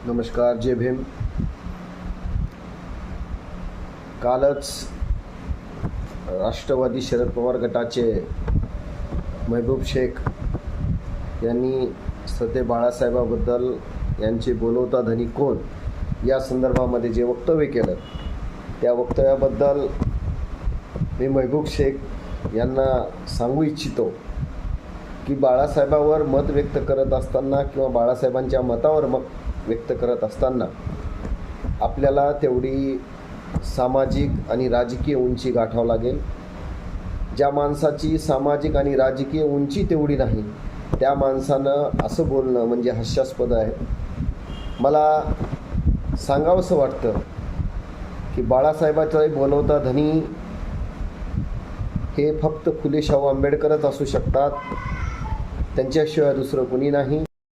नमस्कार, जय भीम. कालच राष्ट्रवादी शरद पवार गटाचे महबूब शेख यांनी सध्या बाळासाहेबाबद्दल यांचे बोलवता धनी कोण या संदर्भामध्ये जे वक्तव्य केलं त्या वक्तव्याबद्दल मी महबूब शेख यांना सांगू इच्छितो की बाळासाहेबावर मत व्यक्त करत असताना किंवा बाळासाहेबांच्या मतावर मत व्यक्त करत असताना आपल्याला तेवढी सामाजिक आणि राजकीय उंची गाठावं लागेल. ज्या माणसाची सामाजिक आणि राजकीय उंची तेवढी नाही त्या माणसानं असं बोलणं म्हणजे हास्यास्पद आहे. मला सांगावंसं वाटतं की बाळासाहेबाचा बोलवता धनी हे फक्त फुले शाहू आंबेडकरच असू शकतात, त्यांच्याशिवाय दुसरं कुणी नाही.